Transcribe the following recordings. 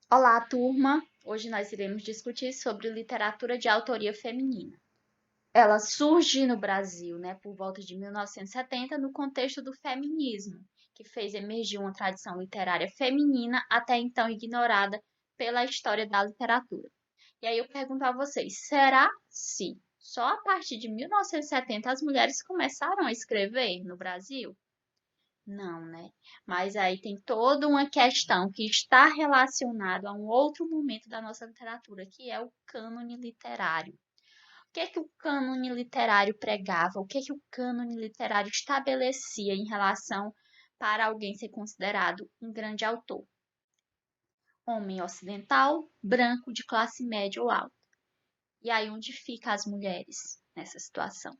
Olá, turma! Hoje nós iremos discutir sobre literatura de autoria feminina. Ela surge no Brasil, por volta de 1970, no contexto do feminismo, que fez emergir uma tradição literária feminina até então ignorada pela história da literatura. E aí eu pergunto a vocês, será se só a partir de 1970 as mulheres começaram a escrever no Brasil? Não, né? Mas aí tem toda uma questão que está relacionada a um outro momento da nossa literatura, que é o cânone literário. O que é que o cânone literário pregava? O que é que o cânone literário estabelecia em relação para alguém ser considerado um grande autor? Homem ocidental, branco, de classe média ou alta. E aí onde ficam as mulheres nessa situação?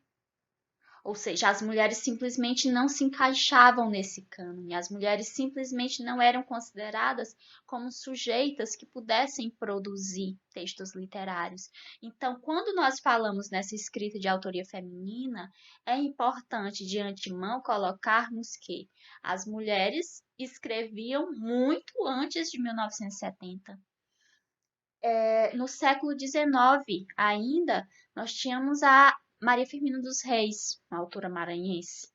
Ou seja, as mulheres simplesmente não se encaixavam nesse cânone, as mulheres simplesmente não eram consideradas como sujeitas que pudessem produzir textos literários. Então, quando nós falamos nessa escrita de autoria feminina, é importante de antemão colocarmos que as mulheres escreviam muito antes de 1970. No século XIX, ainda, nós tínhamos a Maria Firmina dos Reis, uma autora maranhense.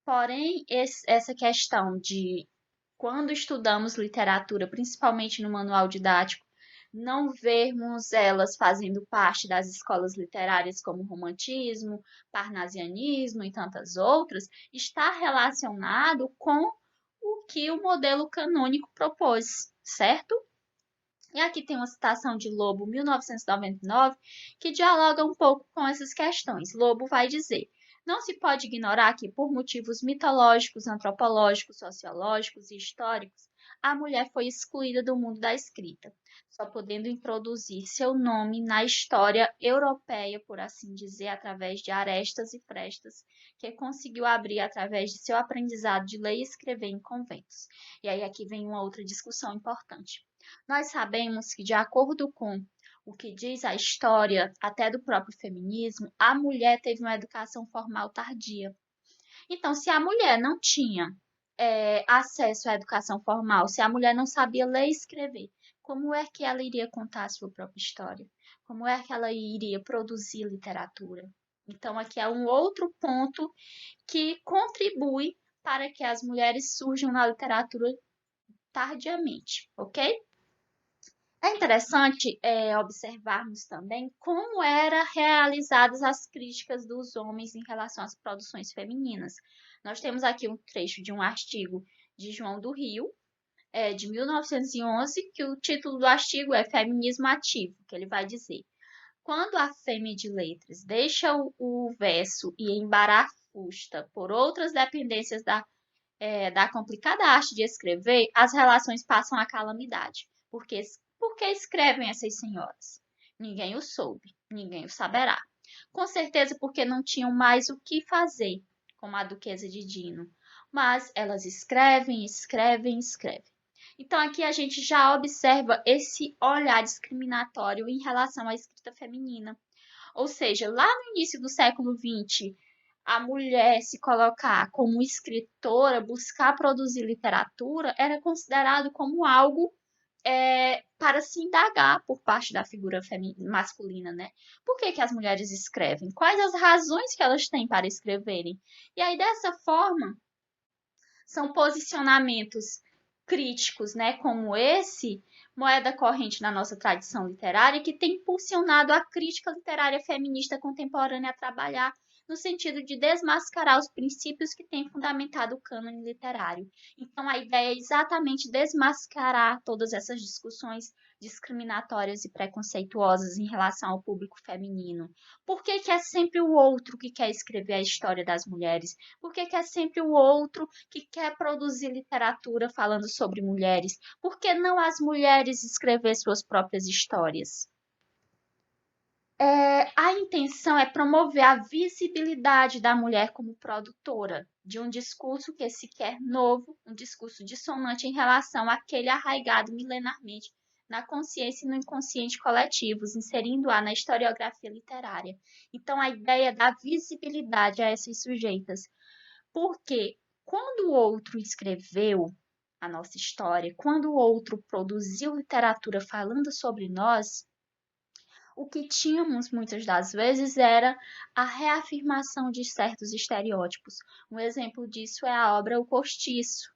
Porém, essa questão de quando estudamos literatura, principalmente no manual didático, não vermos elas fazendo parte das escolas literárias como romantismo, parnasianismo e tantas outras, está relacionado com o que o modelo canônico propôs, certo? E aqui tem uma citação de Lobo, 1999, que dialoga um pouco com essas questões. Lobo vai dizer: não se pode ignorar que, por motivos mitológicos, antropológicos, sociológicos e históricos, a mulher foi excluída do mundo da escrita, só podendo introduzir seu nome na história europeia, por assim dizer, através de arestas e frestas que conseguiu abrir através de seu aprendizado de ler e escrever em conventos. E aí aqui vem uma outra discussão importante. Nós sabemos que, de acordo com o que diz a história, até do próprio feminismo, a mulher teve uma educação formal tardia. Então, se a mulher não tinha acesso à educação formal, se a mulher não sabia ler e escrever, como é que ela iria contar a sua própria história? Como é que ela iria produzir literatura? Então, aqui é um outro ponto que contribui para que as mulheres surjam na literatura tardiamente, ok? É interessante observarmos também como eram realizadas as críticas dos homens em relação às produções femininas. Nós temos aqui um trecho de um artigo de João do Rio, de 1911, que o título do artigo é Feminismo Ativo, que ele vai dizer: quando a fêmea de letras deixa o verso e embarafusta por outras dependências da complicada arte de escrever, as relações passam a calamidade. Porque escrevem essas senhoras? Ninguém o soube, ninguém o saberá. Com certeza porque não tinham mais o que fazer, como a duquesa de Dino. Mas elas escrevem, escrevem, escrevem. Então aqui a gente já observa esse olhar discriminatório em relação à escrita feminina. Ou seja, lá no início do século XX, a mulher se colocar como escritora, buscar produzir literatura, era considerado como algo para se indagar por parte da figura masculina, né? Por que que as mulheres escrevem? Quais as razões que elas têm para escreverem? E aí, dessa forma, são posicionamentos críticos, né, como esse, moeda corrente na nossa tradição literária, que tem impulsionado a crítica literária feminista contemporânea a trabalhar no sentido de desmascarar os princípios que têm fundamentado o cânone literário. Então, a ideia é exatamente desmascarar todas essas discussões discriminatórias e preconceituosas em relação ao público feminino. Por que que é sempre o outro que quer escrever a história das mulheres? Por que que é sempre o outro que quer produzir literatura falando sobre mulheres? Por que não as mulheres escrever suas próprias histórias? A intenção é promover a visibilidade da mulher como produtora de um discurso que se quer novo, um discurso dissonante em relação àquele arraigado milenarmente na consciência e no inconsciente coletivos, inserindo-a na historiografia literária. Então, a ideia da visibilidade a essas sujeitas, porque quando o outro escreveu, a nossa história, quando o outro produziu literatura falando sobre nós, o que tínhamos muitas das vezes era a reafirmação de certos estereótipos. Um exemplo disso é a obra O Postiço,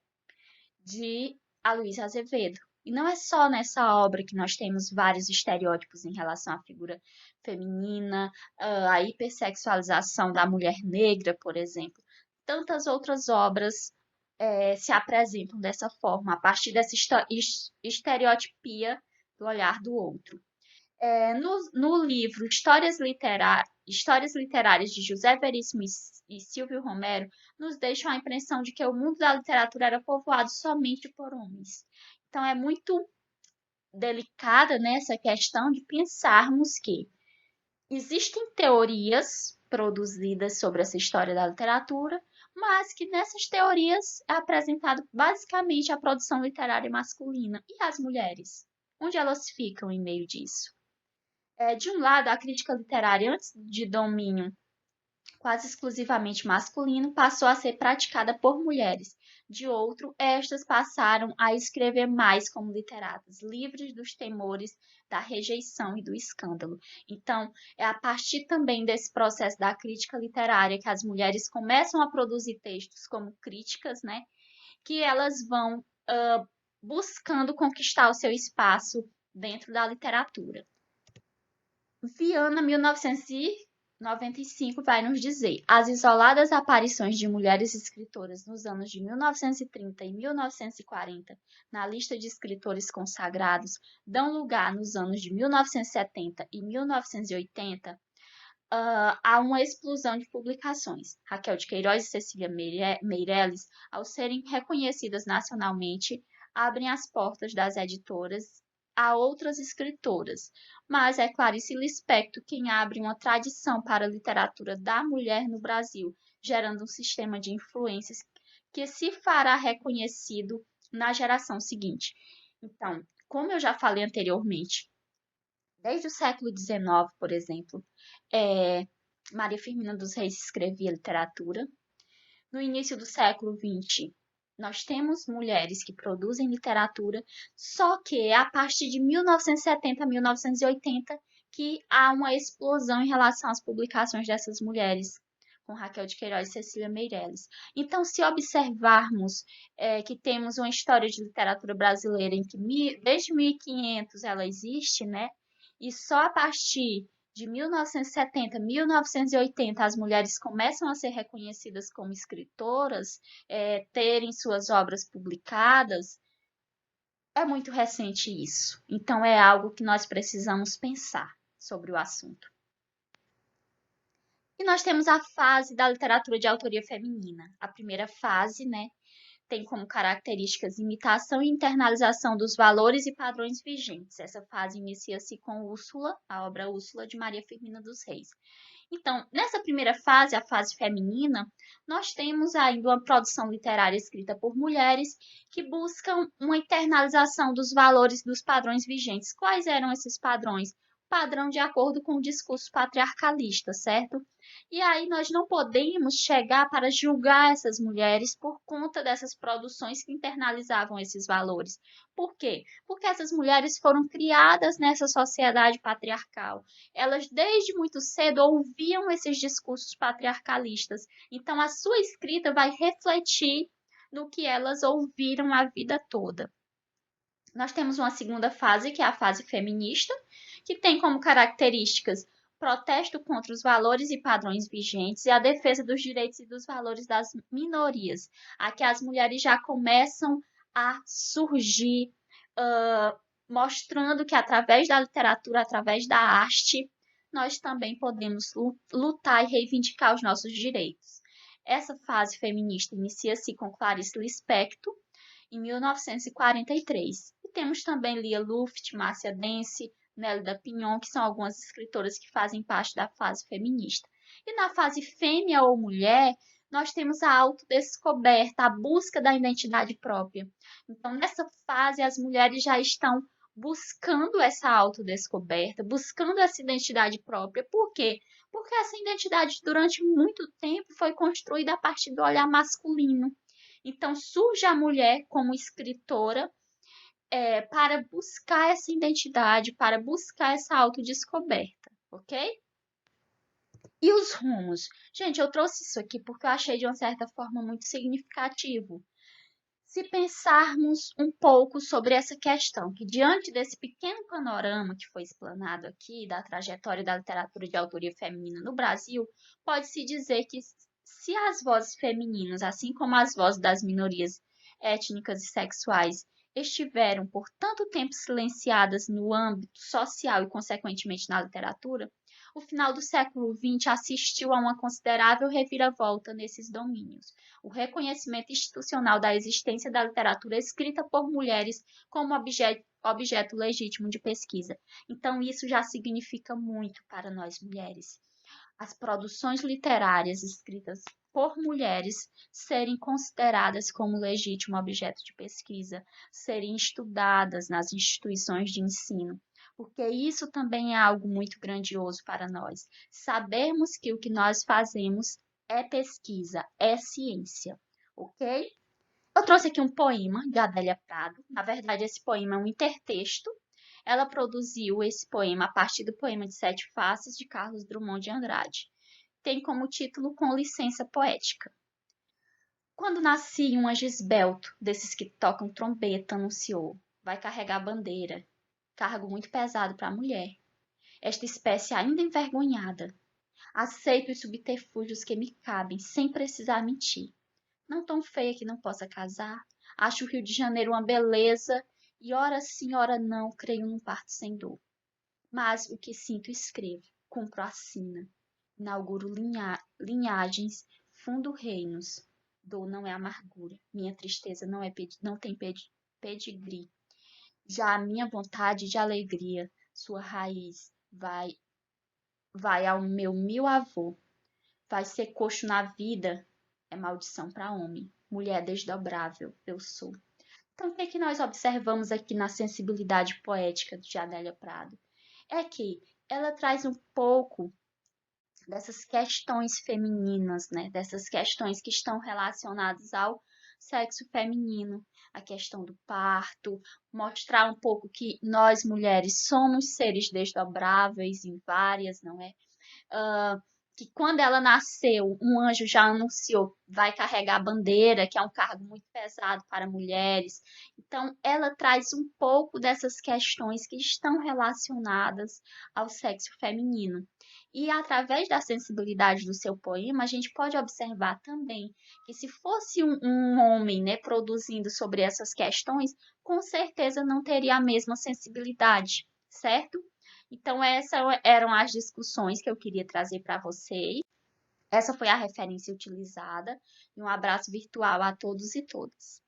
de Aloysio Azevedo. E não é só nessa obra que nós temos vários estereótipos em relação à figura feminina, a hipersexualização da mulher negra, por exemplo. Tantas outras obras se apresentam dessa forma, a partir dessa estereotipia do olhar do outro. No livro Histórias Literárias de José Veríssimo e Silvio Romero, nos deixam a impressão de que o mundo da literatura era povoado somente por homens. Então, é muito delicada, né, essa questão de pensarmos que existem teorias produzidas sobre essa história da literatura, mas que nessas teorias é apresentado basicamente a produção literária masculina. E as mulheres? Onde elas ficam em meio disso? De um lado, a crítica literária, antes de domínio quase exclusivamente masculino, passou a ser praticada por mulheres. De outro, estas passaram a escrever mais como literatas, livres dos temores da rejeição e do escândalo. Então, é a partir também desse processo da crítica literária que as mulheres começam a produzir textos como críticas, né, que elas vão buscando conquistar o seu espaço dentro da literatura. Viana, 1995, vai nos dizer: as isoladas aparições de mulheres escritoras nos anos de 1930 e 1940 na lista de escritores consagrados dão lugar, nos anos de 1970 e 1980, a uma explosão de publicações. Raquel de Queiroz e Cecília Meirelles, ao serem reconhecidas nacionalmente, abrem as portas das editoras a outras escritoras, mas é Clarice Lispector quem abre uma tradição para a literatura da mulher no Brasil, gerando um sistema de influências que se fará reconhecido na geração seguinte. Então, como eu já falei anteriormente, desde o século XIX, por exemplo, Maria Firmina dos Reis escrevia literatura. No início do século XX, nós temos mulheres que produzem literatura, só que é a partir de 1970 a 1980 que há uma explosão em relação às publicações dessas mulheres, com Raquel de Queiroz e Cecília Meirelles. Então, se observarmos que temos uma história de literatura brasileira em que desde 1500 ela existe, né? E só a partir de 1970, 1980, as mulheres começam a ser reconhecidas como escritoras, terem suas obras publicadas, é muito recente isso. Então, é algo que nós precisamos pensar sobre o assunto. E nós temos a fase da literatura de autoria feminina. A primeira fase, né, tem como características imitação e internalização dos valores e padrões vigentes. Essa fase inicia-se com Úrsula, a obra Úrsula de Maria Firmina dos Reis. Então, nessa primeira fase, a fase feminina, nós temos ainda uma produção literária escrita por mulheres que buscam uma internalização dos valores dos padrões vigentes. Quais eram esses padrões? Padrão de acordo com o discurso patriarcalista, certo? E aí nós não podemos chegar para julgar essas mulheres por conta dessas produções que internalizavam esses valores. Por quê? Porque essas mulheres foram criadas nessa sociedade patriarcal. Elas desde muito cedo ouviam esses discursos patriarcalistas. Então a sua escrita vai refletir no que elas ouviram a vida toda. Nós temos uma segunda fase, que é a fase feminista, que tem como características protesto contra os valores e padrões vigentes e a defesa dos direitos e dos valores das minorias. Aqui as mulheres já começam a surgir, mostrando que através da literatura, através da arte, nós também podemos lutar e reivindicar os nossos direitos. Essa fase feminista inicia-se com Clarice Lispector, em 1943. E temos também Lia Luft, Márcia Dence, Nélida Pinhon, que são algumas escritoras que fazem parte da fase feminista. E na fase fêmea ou mulher, nós temos a autodescoberta, a busca da identidade própria. Então, nessa fase, as mulheres já estão buscando essa autodescoberta, buscando essa identidade própria. Por quê? Porque essa identidade, durante muito tempo, foi construída a partir do olhar masculino. Então surge a mulher como escritora para buscar essa identidade, para buscar essa autodescoberta, ok? E os rumos? Gente, eu trouxe isso aqui porque eu achei de uma certa forma muito significativo. Se pensarmos um pouco sobre essa questão, que diante desse pequeno panorama que foi explanado aqui, da trajetória da literatura de autoria feminina no Brasil, pode-se dizer que se as vozes femininas, assim como as vozes das minorias étnicas e sexuais, estiveram por tanto tempo silenciadas no âmbito social e, consequentemente, na literatura, o final do século XX assistiu a uma considerável reviravolta nesses domínios. O reconhecimento institucional da existência da literatura escrita por mulheres como objeto legítimo de pesquisa. Então, isso já significa muito para nós mulheres. As produções literárias escritas por mulheres serem consideradas como legítimo objeto de pesquisa, serem estudadas nas instituições de ensino, porque isso também é algo muito grandioso para nós. Sabermos que o que nós fazemos é pesquisa, é ciência, ok? Eu trouxe aqui um poema de Adélia Prado. Na verdade, esse poema é um intertexto. Ela produziu esse poema a partir do poema de Sete Faces de Carlos Drummond de Andrade. Tem como título Com Licença Poética. Quando nasci, um anjo esbelto, desses que tocam trombeta, anunciou: vai carregar bandeira, cargo muito pesado para a mulher. Esta espécie ainda envergonhada. Aceito os subterfúgios que me cabem, sem precisar mentir. Não tão feia que não possa casar. Acho o Rio de Janeiro uma beleza, e ora sim, ora não, creio num parto sem dor. Mas o que sinto escrevo, cumpro a sina. Inauguro linhagens, fundo reinos. Dor não é amargura, minha tristeza não tem pedigree. Já a minha vontade de alegria, sua raiz vai ao meu mil avô. Vai ser coxo na vida, é maldição para homem. Mulher desdobrável, eu sou. Então, o que é que nós observamos aqui na sensibilidade poética de Adélia Prado? É que ela traz um pouco dessas questões femininas, né? Dessas questões que estão relacionadas ao sexo feminino, a questão do parto, mostrar um pouco que nós mulheres somos seres desdobráveis em várias, não é? Que quando ela nasceu, um anjo já anunciou, vai carregar a bandeira, que é um cargo muito pesado para mulheres. Então, ela traz um pouco dessas questões que estão relacionadas ao sexo feminino. E através da sensibilidade do seu poema, a gente pode observar também que se fosse um homem, né, produzindo sobre essas questões, com certeza não teria a mesma sensibilidade, certo? Então, essas eram as discussões que eu queria trazer para vocês. Essa foi a referência utilizada. E um abraço virtual a todos e todas.